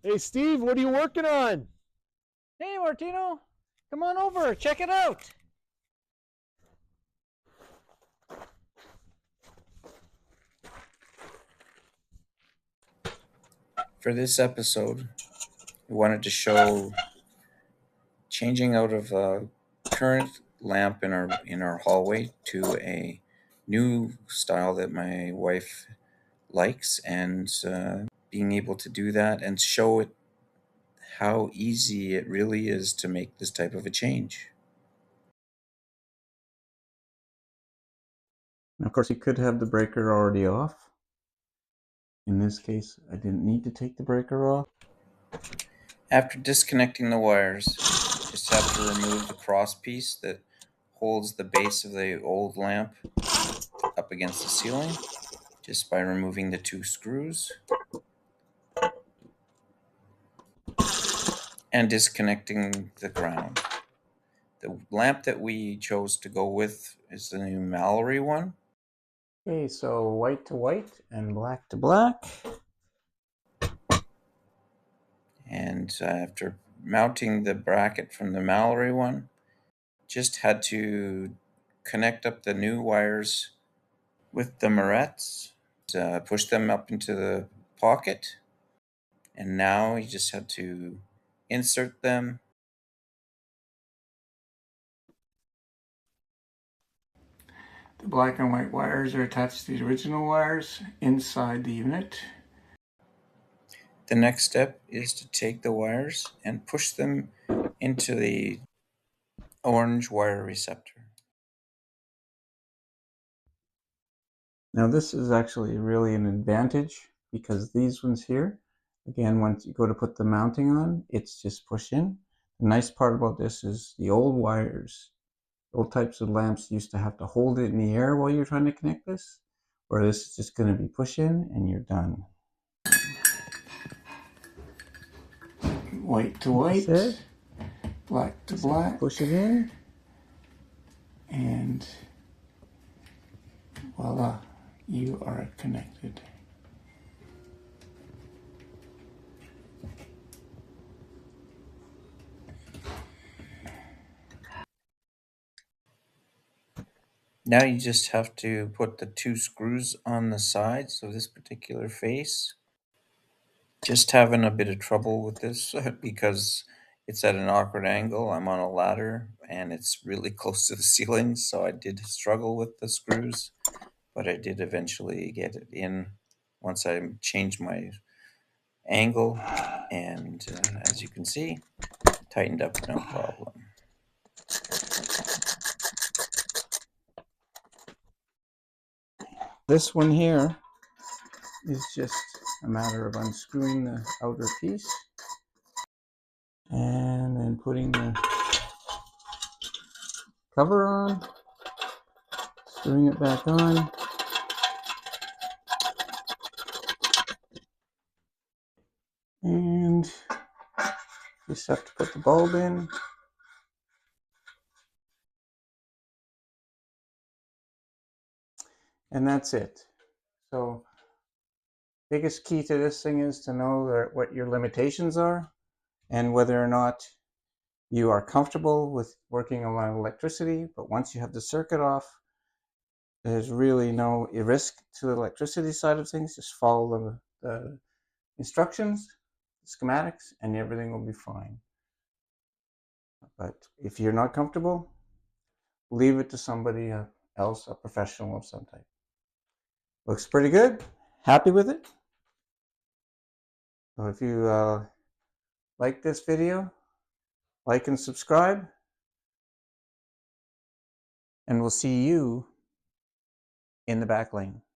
Hey, Steve, what are you working on? Hey, Martino, come on over, check it out. For this episode, we wanted to show changing out of a current lamp in our hallway to a new style that my wife likes, and being able to do that and show it how easy it really is to make this type of a change. And of course, you could have the breaker already off. In this case, I didn't need to take the breaker off. After disconnecting the wires, just have to remove the cross piece that holds the base of the old lamp up against the ceiling, just by removing the two screws and disconnecting the ground. The lamp that we chose to go with is the new Mallory one. Okay, so white to white and black to black. And after mounting the bracket from the Mallory one, just had to connect up the new wires with the morettes, push them up into the pocket, and now you just had to insert them. The black and white wires are attached to the original wires inside the unit. The next step is to take the wires and push them into the orange wire receptor. Now this is actually really an advantage because these ones here, again, once you go to put the mounting on, it's just push in. The nice part about this is the old wires, old types of lamps used to have to hold it in the air while you're trying to connect this, where this is just going to be push in and you're done. White to white, black to black. Push it in, and voila, you are connected. Now you just have to put the two screws on the sides of this particular face. Just having a bit of trouble with this because it's at an awkward angle. I'm on a ladder and it's really close to the ceiling, so I did struggle with the screws, but I did eventually get it in once I changed my angle, and as you can see, tightened up no problem. This one here is just a matter of unscrewing the outer piece and then putting the cover on, screwing it back on, and just have to put the bulb in. And that's it. So biggest key to this thing is to know what your limitations are and whether or not you are comfortable with working on electricity. But once you have the circuit off, there's really no risk to the electricity side of things. Just follow the instructions, the schematics, and everything will be fine. But if you're not comfortable, leave it to somebody else, a professional of some type. Looks pretty good. Happy with it. So if you like this video, like and subscribe, and we'll see you in the back lane.